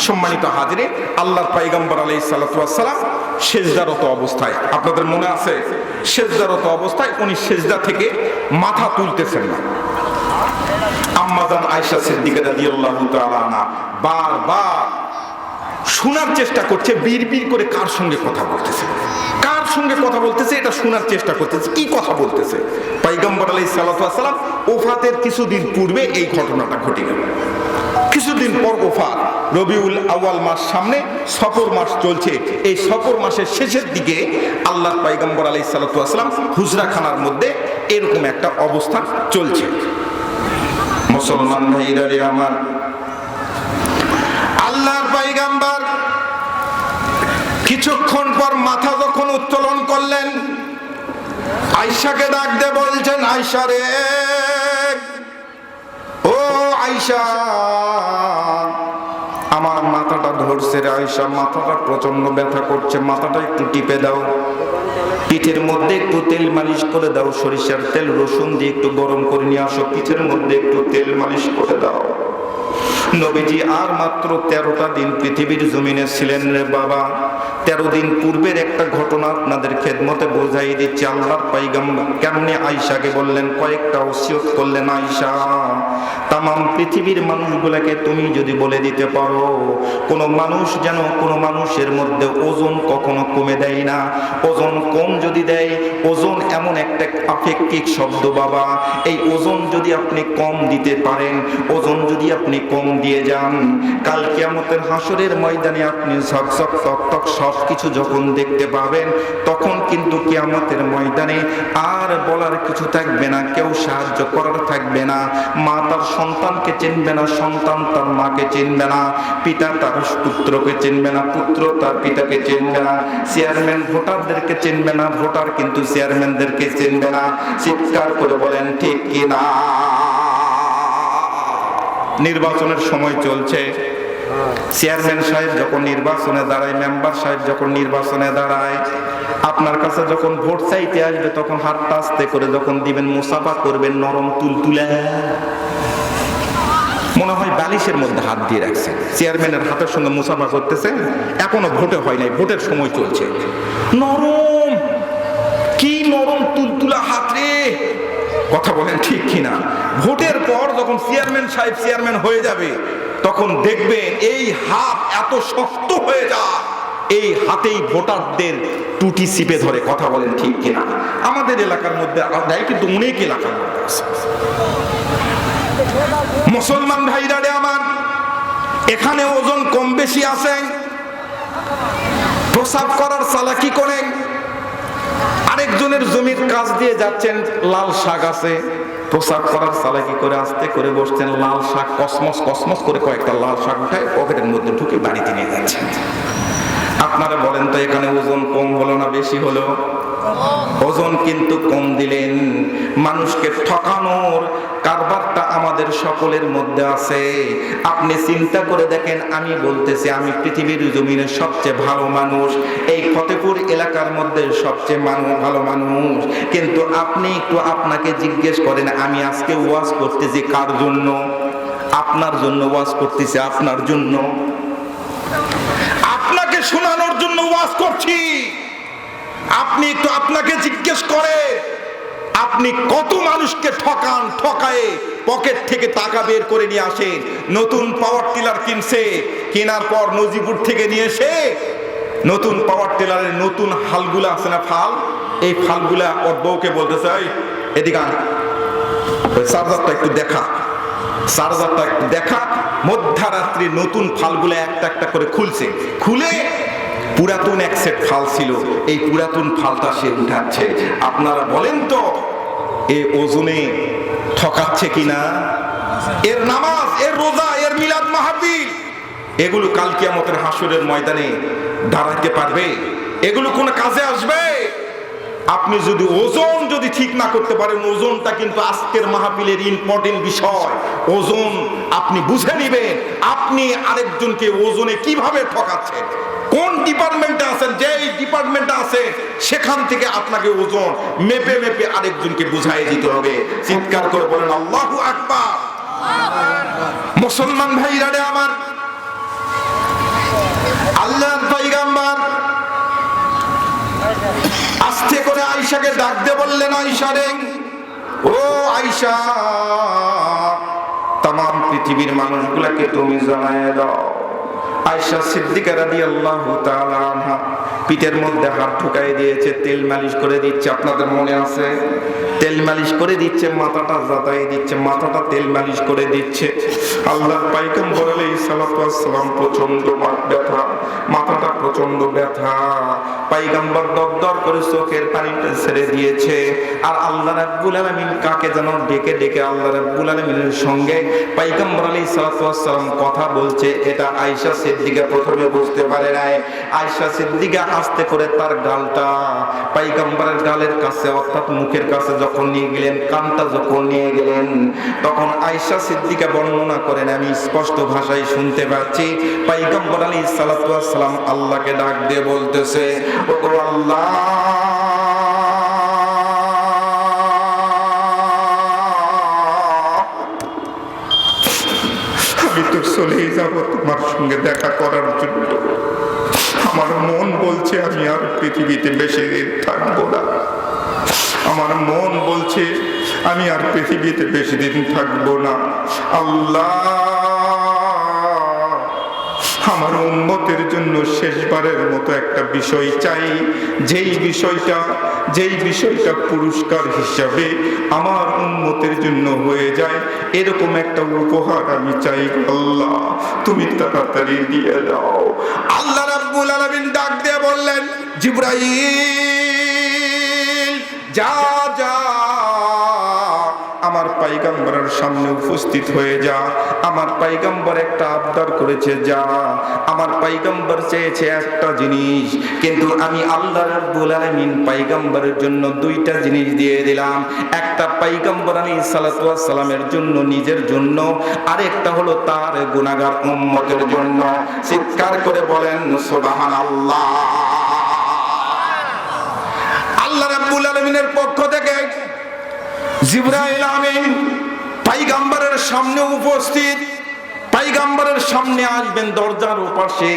সম্মানিত হাজিরে, আল্লাহর পয়গম্বর আলাইহিস সালাতু ওয়াস সালাম সেজদারত অবস্থায়, আপনাদের মনে আছে সেজদারত অবস্থায় উনি সেজদা থেকে মাথা তুলতেছেন না। আম্মা জান আয়েশা সিদ্দিকা রাদিয়াল্লাহু তাআলা আনহা বারবার শোনার চেষ্টা করছে, বিড়বিড় করে কার সঙ্গে কথা বলতেছে, কার সঙ্গে কথা বলতেছে এটা শোনার চেষ্টা করতেছে, কি কথা বলতেছে। পয়গম্বর আলাইহিস সালাতু ওয়াস সালাম ওফাতের কিছুদিন পূর্বে এই ঘটনাটা ঘটে গেল। কিছুদিন পর ওফাত, রবিউল আউয়াল মাস সামনে, সফর মাস চলছে। এই সফর মাসের শেষের দিকে আল্লাহর পয়গম্বর আলাইহিস সালাতু ওয়াস সালাম হুজরাখানার মধ্যে এরকম একটা অবস্থা চলছে। মুসলমান ভাইরা রে আমার, আল্লাহর পয়গম্বর কিছুক্ষণ পর মাথা যখন উত্তোলন করলেন, আয়েশাকে ডাক দিয়ে বলছেন, আয়েশা রে, ও আয়েশা, আমার মাথাটা ধরছে রে আয়েশা, মাথাটা প্রচন্ড ব্যথা করছে, মাথাটা একটু টিপে দাও, পিঠের মধ্যে একটু তেল মালিশ করে দাও, সরিষার তেল রসুন দিয়ে একটু গরম করে নিয়ে আসো, পিঠের মধ্যে একটু তেল মালিশ করে দাও। নবীজি আর মাত্র 13টা দিন পৃথিবীর জমিনে ছিলেন রে বাবা। 13 দিন পূর্বের একটা ঘটনা আপনাদের খেদমতে বোঝাই দিচ্ছে। আল্লাহর পয়গম্বর কেমনে আয়েশাকে বললেন, কয়েকটা ওসিয়ত করলেন, আয়েশা তামাম পৃথিবীর মানুষগুলোকে তুমি যদি বলে দিতে পারো, কোন মানুষ যেন কোন মানুষের মধ্যে ওজন কখনো কমে দেয় না, ওজন কম যদি দেয়, ওজন এমন একটা আপেক্ষিক শব্দ বাবা, এই ওজন যদি আপনি কম দিতে পারেন, ওজন যদি আপনি কম দিয়ে যান, কাল কিয়ামতের হাসরের ময়দানে আপনি ঝকঝক তকতক সবকিছু যখন দেখতে পাবেন, তখন কিন্তু কিয়ামতের ময়দানে আর বলার কিছু থাকবে না, কেউ সাহায্য করার থাকবে না। মা তার সন্তানকে চিনবে না, সন্তান তার মাকে চিনবে না, পিতা তার পুত্রকে চিনবে না, পুত্র তার পিতাকে চিনবে না, চেয়ারম্যান ভোটারদেরকে চিনবে না, ভোটার কিন্তু চেয়ারম্যানদেরকে চিনবে না। চিৎকার করে বলেন ঠিক কি না? নির্বাচনের সময় চলছে, চেয়ারম্যান সাহেব যখন নির্বাচনে দাঁড়ায়, মেম্বার সাহেব যখন নির্বাচনে দাঁড়ায়, আপনার কাছে যখন ভোট চাইতে আসবে, তখন হাতটা আস্তে করে যখন দিবেন, মুসাফা করবেন, নরম তুলতুলে, মনে হয় বালিশের মধ্যে হাত দিয়ে রাখছেন। চেয়ারম্যানের হাতের সঙ্গে মুসাফা করতেছে, এখনো ভোটে হয় নাই, ভোটের সময় চলছে। নরম, কি নরম তুলতুলা হাত রে, কথা বলেন ঠিক কিনা? ভোটের পর যখন চেয়ারম্যান সাহেব চেয়ারম্যান হয়ে যাবে, তখন দেখবেন এই হাত এত শক্ত হয়ে যায়, এই হাতেই ভোটারদের টুটি চিপে ধরে। কথা বলেন ঠিক কিনা? আমাদের এলাকার মধ্যে দেয়, কিন্তু অনেক এলাকার মধ্যে আছে। মুসলমান ভাইরা রে আমার, এখানে ওজন কম বেশি আছে, প্রসাব করার চালাকি করেন, আরেকজনের জমির কাজ দিয়ে যাচ্ছেন, লাল শাক আছে, প্রসাব করার চালাকি করে আস্তে করে বসছেন, লাল শাক কসমস কসমস করে কয়েকটা লাল শাক উঠায় পকেটের মধ্যে ঢুকে বাড়িতে নিয়ে যাচ্ছেন। আপনারা বলেন তো, এখানে ওজন কম হলো না বেশি হলো? ওজন কিন্তু কম দিলেন। মানুষকে ঠকানোর কারবারটা আমাদের সকলের মধ্যে আছে। আপনি চিন্তা করে দেখেন, আমি বলতেছি আমি পৃথিবীর জমিনের সবচেয়ে ভালো মানুষ, এই ফতেপুর এলাকার মধ্যে সবচেয়ে ভালো মানুষ, কিন্তু আপনি একটু আপনাকে জিজ্ঞেস করেন, আমি আজকে ওয়াজ করতেছি কার জন্য? আপনার জন্য ওয়াজ করতেছি, আপনার জন্য, আপনাকে শোনানোর জন্য ওয়াজ করছি। আপনি একটু আপনাকে জিজ্ঞেস করে, আপনি কত মানুষকে ঠকান, ঠকায়ে পকেট থেকে টাকা বের করে নিয়ে আসেন। নতুন পাওয়ার টিলার কিনছে, কেনার পর নজিপুর থেকে নিয়ে এসে নতুন পাওয়ার টিলারের নতুন হালগুলা আছে না, ফাল, এই ফালগুলা ওর বউকে বলতেছে, এই এদিকে আন, ওই চার্জারটা একটু দেখা, চার্জারটা একটু দেখা। মধ্যরাত্রি নতুন ফালগুলা একটা একটা করে খুলছে, খুলে পুরাতন এক সেট ফাল ছিল, এই পুরাতন ফালটা সে উঠাচ্ছে। আপনারা বলেন তো, এ ওজনে ঠকাচ্ছে কিনা? এর নামাজ, এর রোজা, এর মিলাদ মাহফিল, এগুলো কাল কিয়ামতের হাসরের ময়দানে দাঁড়াতে পারবে? এগুলো কোন কাজে আসবে? আপনি যদি ওজন যদি ঠিক না করতে পারেন, ওজনটা কিন্তু আজকের মাহফিলের ইম্পর্টেন্ট বিষয়। ওজন আপনি বুঝে নিবেন, আপনি আরেকজনকে ওজনে কিভাবে ঠকাচ্ছেন, কোন ডিপার্টমেন্টে আছেন, যে ডিপার্টমেন্টে আছে সেখান থেকে আপনাকে ওজন মেপে মেপে আরেকজনকে বুঝাই দিতে হবে। চিৎকার করে বলেন আল্লাহু আকবার। মুসলমান ভাইরা রে আমার, ডাক দিয়ে বললেন, আয়েশা রে, ও আয়েশা, তাম পৃথিবীর মানুষগুলাকে তুমি জানায় দাও। আয়েশা সিদ্দিকা রাদিয়াল্লাহু তাআলা আনহা পিঠের মধ্যে হাত ঢুকাই দিয়েছে, তেল মালিশ করে দিচ্ছে। আপনাদের মনে আছে? তেল মালিশ করে দিচ্ছে, মাথাটা জাতাই দিচ্ছে, মাথাটা তেল মালিশ করে দিচ্ছে। আল্লাহর পয়গম্বর আলাইহিস সালাতু ওয়াস সালাম প্রচন্ড ব্যথা, মাথাটা প্রচন্ড ব্যথা। পয়গম্বর দরদর করে চোখের পানিটা ছেড়ে দিয়েছে। আর আল্লাহ রাব্বুল আলামিন কাকে যেন ডেকে ডেকে আল্লাহ রাব্বুল আলামিনের সঙ্গে পয়গম্বর আলাইহিস সালাতু ওয়াস সালাম কথা বলছে। এটা আয়েশা সিদ্দিকা প্রথমে বুঝতে পারে নাই। আয়েশা সিদ্দিকা আস্তে করে তার গালটা পয়গম্বরের গালের কাছে অর্থাৎ মুখের কাছে যখন নিয়ে গেলেন, কানটা যখন নিয়ে গেলেন, তখন আয়েশা সিদ্দিকা বর্ণনা করেন, আমি স্পষ্ট ভাষায় শুনতে পাচ্ছি পয়গম্বর আলাইহিস সালাতু ওয়াস সালাম আল্লাহকে ডাক দিয়ে বলতেছে, ওগো আল্লাহ, আমি তো চলেই যাব তোমার সঙ্গে দেখা করার জন্য। আমার মন বলছে আমি আর পৃথিবীতে বেশি দিন থাকবো না। আমার মন বলছে আমি আর পৃথিবীতে বেশি দিন থাকবো না। আল্লাহ, আমার উম্মতের জন্য শেষবারের মতো একটা বিষয় চাই, যেই বিষয়টা পুরস্কার হিসাবে আমার উম্মতের জন্য হয়ে যায়, এরকম একটা উপহার আমি চাই। আল্লাহ, তুমি তাড়াতাড়ি দিয়ে দাও। আল্লাহ রাব্বুল আলামিন ডাক দিয়ে বললেন, জিবরাইল, যা যা আমার পয়গম্বরের সামনে উপস্থিত হয়ে যা। আমার পয়গম্বর একটা আবদার করেছে, যা। আমার পয়গম্বর চেয়েছে একটা জিনিস, কিন্তু আমি আল্লাহ রাব্বুল আলামিন পয়গম্বরের জন্য দুইটা জিনিস দিয়ে দিলাম। একটা পয়গম্বর আলাইহিস সালাতু ওয়াস সালামের জন্য, নিজের জন্য, আরেকটা হলো তার গুনাহগার উম্মতের জন্য। চিৎকার করে বলেন সুবহানাল্লাহ। আল্লাহ রাব্বুল আলামিনের পক্ষ থেকে জিবরাইল আমিন পয়গম্বরের সামনে উপস্থিত। পয়গম্বরের সামনে আসবেন, দরজার ওপাশে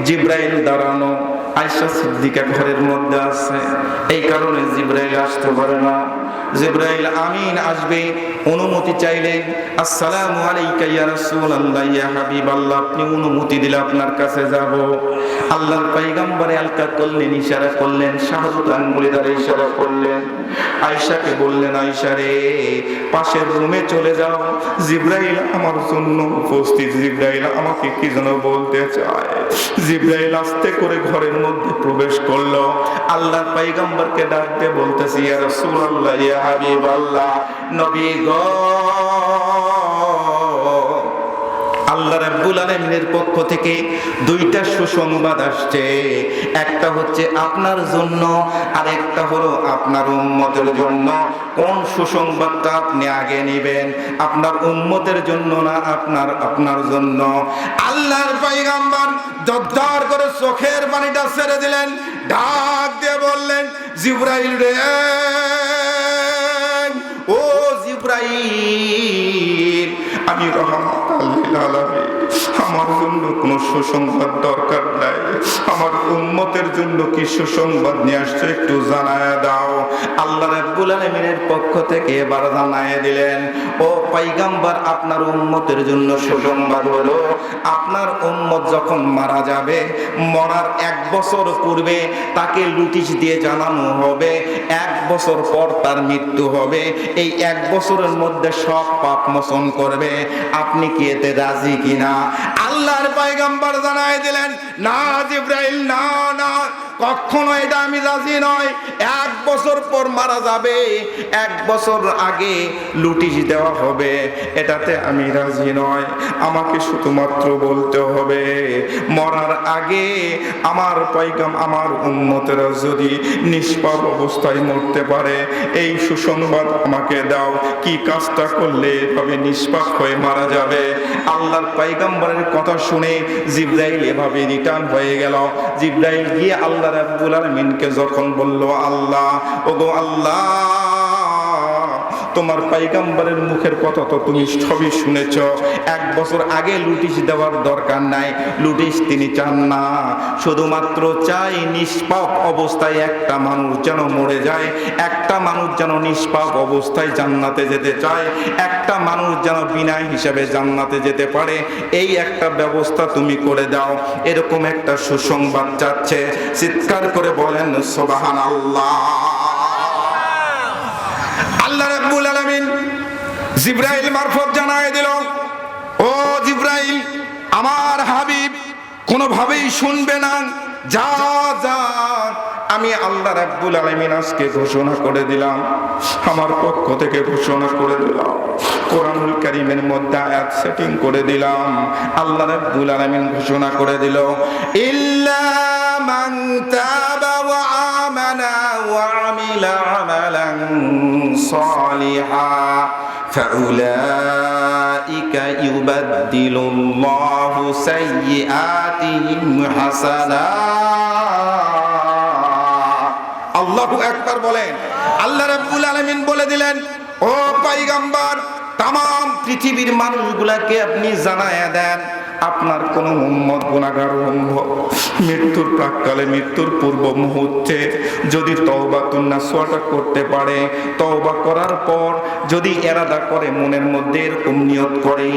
জিবরাইল দাঁড়ানো। আয়েশা সিদ্দিকা ঘরের মধ্যে আছে, এই কারণে জিবরাইল আসতে পারে না। জিবরাইল আমিন আসবে, অনুমতি চাইলেন, আসসালামু আলাইকা ইয়া রাসূলুল্লাহ, ইয়া হাবিবাল্লাহ, আপনি অনুমতি দিলে আপনার কাছে যাব। আল্লাহর পয়গম্বর আলকা করলেন, ইশারা করলেন, শাহাদাত আঙ্গুলি দ্বারা ইশারা করলেন। আয়েশাকে বললেন, আয়েশা রে, পাশের রুমে চলে যাও, জিবরাইল আমার জন্য উপস্থিত। জিবরাইল আমাকে কি যেন বলতে চায়। জিবরাইল আস্তে করে ঘরের মধ্যে প্রবেশ করলো। আল্লাহর পয়গম্বরকে ডাক দিয়ে বলতেছি, ইয়া রাসূলুল্লাহ, ইয়া হাবিবাল্লাহ, নবী গো, আল্লাহ রাব্বুল আলামিনের পক্ষ থেকে দুইটা সুসংবাদ আসছে। একটা হচ্ছে আপনার জন্য, আর একটা হলো আপনার উম্মতের জন্য। কোন সুসংবাদটা আপনি আগে নেবেন, আপনার উম্মতের জন্য না আপনার জন্য? আল্লাহর পয়গম্বর দরদর করে চোখের পানিটা ছেড়ে দিলেন, ডাক দিয়ে বললেন, জিবরাইল রে, ও জিবরাইল, আমি রহমাতুল লিল আলামিন, আমার জন্য কোনো সুসংবাদ দরকার নাই। আমার উম্মতের জন্য কি সুসংবাদ নিয়ে আসছে একটু জানায় দাও। আল্লাহ রাব্বুল আলামিনের পক্ষ থেকে এবার জানায় দিলেন, ও পয়গম্বর, আপনার উম্মতের জন্য সুসংবাদ হলো, আপনার উম্মত যখন মারা যাবে, মরার 1 বছর পূর্বে তাকে লুটিশ দিয়ে জানানো হবে 1 বছর পর তার মৃত্যু হবে। এই 1 বছরের মধ্যে সব পাপ মোচন করবে। আপনি কি এতে রাজি কিনা? আল্লাহর পয়গম্বর জানায় দিলেন, না জিবরাইল, না না, কখনো এটা আমি রাজি নয়। 1 বছর পর মারা যাবে, 1 বছর আগে লুটিশ দেওয়া হবে, এটাতে আমি রাজি নয়। আমাকে শুধুমাত্র বলতে হবে, মরার আগে আমার আমার উম্মতেরা যদি নিষ্পাপ অবস্থায় মরতে পারে, এই সুসংবাদ আমাকে দাও। কি কাজটা করলে এভাবে নিষ্পাপ হয়ে মারা যাবে? আল্লাহর পয়গম্বরের কথা শুনে জিবরাইল এভাবে রিটার্ন হয়ে গেল। জিবরাইল গিয়ে আল্লাহ রাব্বুল আলামিনকে যখন বলল, আল্লাহ, ওগো আল্লাহ, তোমার পয়গম্বরের মুখের কথা তো তুমি সবই শুনেছ। 1 বছর আগে লুটিস দেওয়ার দরকার নাই, লুটিস তিনি চান না, শুধুমাত্র চাই নিষ্পাপ অবস্থায় একটা মানুষ যেন মরে যায়, একটা মানুষ যেন নিষ্পাপ অবস্থায় জান্নাতে যেতে চায়, একটা মানুষ যেন বিনা হিসাবে জান্নাতে যেতে পারে, এই একটা ব্যবস্থা তুমি করে দাও। এরকম একটা সুসংবাদ চাচ্ছে। চিৎকার করে বলেন সুবহানাল্লাহ। আল্লাহ রাব্বুল আলামিন জিবরাইল মারফত জানায় দিল, ও জিবরাইল, আমার হাবিব কোনোভাবেই শুনবে না, যা যা আমি আল্লাহ রাব্বুল আলামিন আজকে ঘোষণা করে দিলাম, আমার পক্ষ থেকে ঘোষণা করে দিলাম, কোরআনুল কারীমের মধ্যে আয়াত সেটিং করে দিলাম। আল্লাহ রাব্বুল আলামিন ঘোষণা করে দিল, ইল্লা মান তাবা ওয়া আমানা ওয়া আমিলা আমালান সালিহা ফাউলাইকা ইউবাদদিলুল্লাহু সাইয়্যাতিহিম হাসানাত। আল্লাহু আকবার বলেন। আল্লাহ রাব্বুল আলামিন বলে দিলেন, ও পয়গম্বর, তাম পৃথিবীর মানুষগুলাকে আপনি জানায়া দেন, আপনার কোন উম্মত গুনাহগার উম্মত মৃত্যুর প্রাককালে, মৃত্যুর পূর্ব মুহূর্তে যদি তওবাতুন নাসুহা করতে পারে, তওবা করার পর যদি ইরাদা করে, মনের মধ্যে এরকম নিয়ত করে,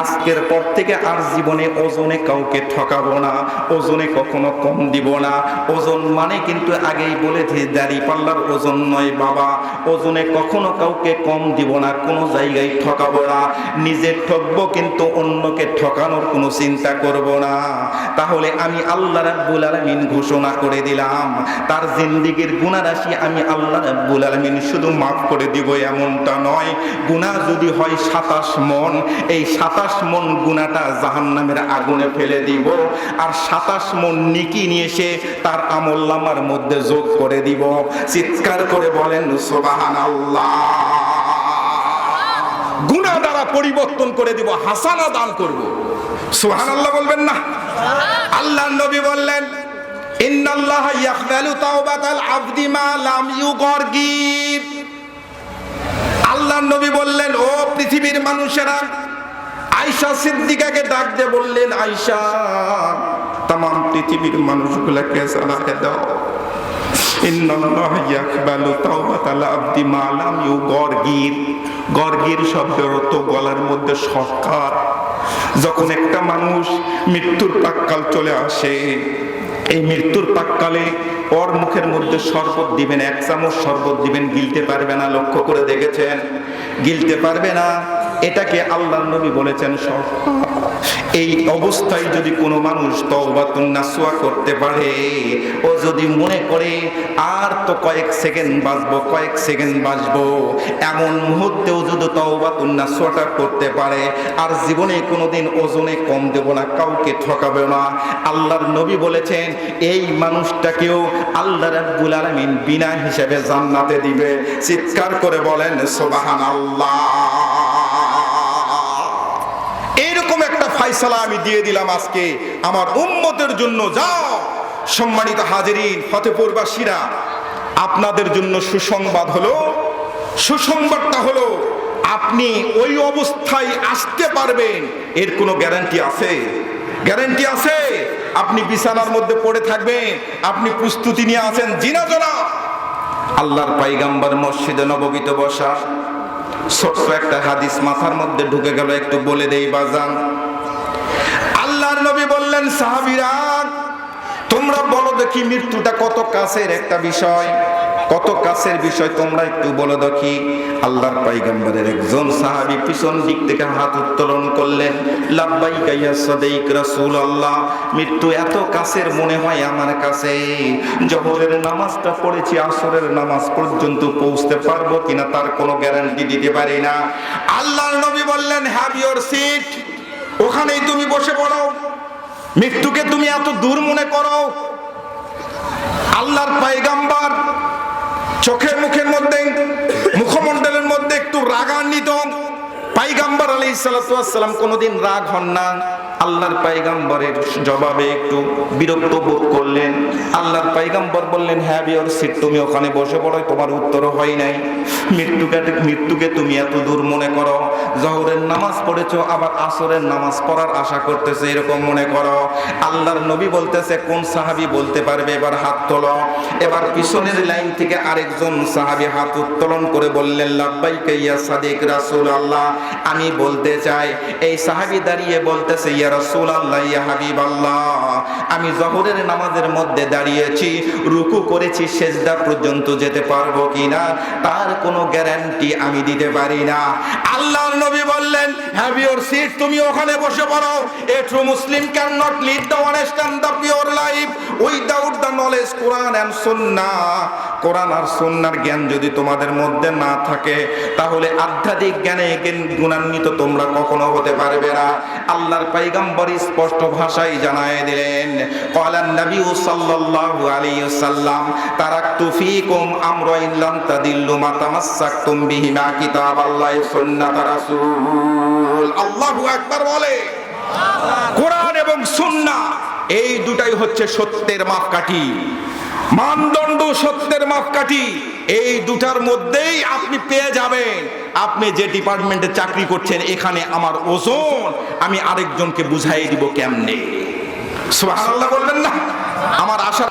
আজকের পর থেকে আর জীবনে ওজনে কাউকে ঠকাবো না, ওজনে কখনো কম দিব না। ওজন মানে কিন্তু আগেই বলেছি দাড়ি পাল্লার ওজন নয় বাবা, ওজনে কখনো কাউকে কম দিব না, কোনো জায়গায় ঠকাবো না, নিজে ঠকবো কিন্তু অন্যকে ঠকানোর কোনো চিন্তা করব না। তাহলে আমি আল্লাহ রাব্বুল আলামিন ঘোষণা করে দিলাম, তার জিন্দেগীর গুনাহ রাশি আমি আল্লাহ রাব্বুল আলামিন শুধু মাফ করে দিব এমনটা নয়। গুনাহ যদি হয় 27 মণ, এই 27 মণ গুনাহটা জাহান্নামের আগুনে ফেলে দিব, আর 27 মণ নেকি নিয়ে এসে তার আমলনামার মধ্যে যোগ করে দিব। চিৎকার করে বলেন সুবহানাল্লাহ। গুনাহ দ্বারা পরিবর্তন করে দিব, হাসানা দান করব। সুবহানাল্লাহ বলবেন না? আল্লাহর নবী বললেন, ইন্নাল্লাহা ইয়াকবালু তাওবাতাল আবদি মা লাম ইউগরগির। আল্লাহর নবী বললেন, ও পৃথিবীর মানুষেরা, আয়েশা সিদ্দিকাকে ডাক দিয়ে বললেন, আয়েশা, তাম পৃথিবীর মানুষগুলোকে জানাতে দাও, ইন্নাল্লাহা ইয়াকবালু তাওবাতাল আবদি মা লাম ইউগরগির। গরগির শব্দের অর্থ গলার মধ্যে সরকার। যখন একটা মানুষ মৃত্যুর প্রাক্কাল চলে আসে, এই মৃত্যুর প্রাক্কালে ওর মুখের মধ্যে শরবত দিবেন, 1 চামচ শরবত দিবেন, গিলতে পারবে না। লক্ষ্য করে দেখেছেন? গিলতে পারবে না। এটাকে আল্লাহর নবী বলেছেন শরবত। এই অবস্থায় যদি কোনো মানুষ তওবাতুন নাসুহা করতে পারে, ও যদি মনে করে আর তো কয়েক সেকেন্ড বাঁচবো, কয়েক সেকেন্ড বাঁচবো, এমন মুহূর্তেও যদি তওবাতুন নাসুহা করতে পারে, আর জীবনে কোনোদিন ওজনে কম দেব না, কাউকে ঠকাবে না, আল্লাহর নবী বলেছেন এই মানুষটাকেও আল্লাহ রাব্বুল আলামিন বিনা হিসাবে জান্নাতে দিবে। চিৎকার করে বলেন সুবহানাল্লাহ। এরকম একটা ফয়সালা আমি দিয়ে দিলাম আজকে আমার উম্মতের জন্য। যাও সম্মানিত হাজিরিন, ফতেপুরবাসীরা, আপনাদের জন্য সুসংবাদ হলো, সুসংবাদটা হলো আপনি ওই অবস্থায় আসতে পারবেন, এর কোনো গ্যারান্টি আছে? গ্যারান্টি আছে? আপনি বিছানার মধ্যে পড়ে থাকবেন, আপনি প্রস্তুতি নিয়ে আছেন জিনাজা। আল্লাহর পয়গম্বর মসজিদে নববীতে বসা, ছোট্ট একটা হাদিস মাথার মধ্যে ঢুকে গেল, একটু বলে দেই বাজান। আল্লাহর নবী বললেন, সাহাবীরা তোমরা বলো দেখি মৃত্যুটা কত কাছের একটা বিষয়, কত কাছের বিষয় তোমরা একটু বলো দেখি। আল্লাহর পয়গম্বরের একজন সাহাবী পিছন দিক থেকে হাত উত্তোলন করলেন, লাব্বাইকা ইয়া সাদিক রাসূলুল্লাহ, মৃত্যু এত কাছের মনে হয় আমার কাছে, জোহরের নামাজটা পড়েছি, আসরের নামাজ পর্যন্ত পৌঁছতে পারবো কিনা তার কোনো গ্যারান্টি দিতে পারি না। আল্লাহর নবী বললেন, হ্যাভ ইওর সিট, ওখানেই তুমি বসে পড়ো, মৃত্যুকে তুমি এত দূর মনে করো। আল্লাহর পয়গম্বর চোখের মুখের মধ্যে, মুখমণ্ডলের মধ্যে একটু রাগান্বিত। পয়গম্বর আলাইহিস সালাতু ওয়াস সালাম কোনোদিন রাগ হন না, আল্লাহর পয়গম্বরের জবাবে একটু বিরক্ত বোধ করলেন। আল্লাহর পয়গম্বর বললেন, হ্যাভ ইওর সিট, তুমি ওখানে বসে পড়ো, তোমার উত্তর হয় নাই। মৃত্যুকে তুমি এত দূর মনে করো, জহরের নামাজ পড়েছো আবার আসরের নামাজ পড়ার আশা করতেছে এরকম মনে করো। আল্লাহর নবী বলতেছে, কোন সাহাবী বলতে পারবে? এবার হাত তোলো। এবার পিছনের লাইন থেকে আরেকজন সাহাবী হাত উত্তোলন করে বললেন, লাব্বাইকা ইয়া সাদিক রাসূলুল্লাহ, আমি বলতে চাই। এই সাহাবী দাঁড়িয়ে বলতেছে, ইয়া রাসূলুল্লাহ, ইয়া হাবিবাল্লাহ, আমি জহরের নামাজের মধ্যে দাঁড়িয়েছি, রুকু করেছি, সেজদা পর্যন্ত যেতে পারবো কিনা তার কোনো গ্যারান্টি আমি দিতে পারি না। আল্লাহর নবী বললেন, হ্যাভ ইওর সিট, তুমি ওখানে বসে পড়ো। A true Muslim can not lead the honest and the pure life without the knowledge Quran and Sunnah. কোরআন আর সুন্নাহর জ্ঞান যদি তোমাদের মধ্যে না থাকে, তাহলে আধ্যাত্মিক জ্ঞানে গুণান্বিত তোমরা কখনো হতে পারবে না। আল্লাহর পয়গম্বর স্পষ্ট ভাষায় জানায় দিলেন, ক্বালান নবী সাল্লাল্লাহু আলাইহি ওয়াসাল্লাম, তারাকতু ফীকুম আমরাইন লাম তাদিল্লু মা তামাসসাকতুম বিহিমা কিতাবাল্লাহি সুন্নাত রাসূল। আল্লাহু আকবার বলে। কোরআন এবং সুন্নাহ এই দুটাই হচ্ছে সত্যের মাপকাঠি, মানদণ্ড, সত্যের মাপকাঠি। এই দুটার মধ্যেই আপনি পেয়ে যাবেন। আপনি যে ডিপার্টমেন্টে চাকরি করছেন, এখানে আমার ওজন আমি আরেকজনকে বুঝাই দিব কেমনে। সুবহানাল্লাহ বলবেন না? আমার আশা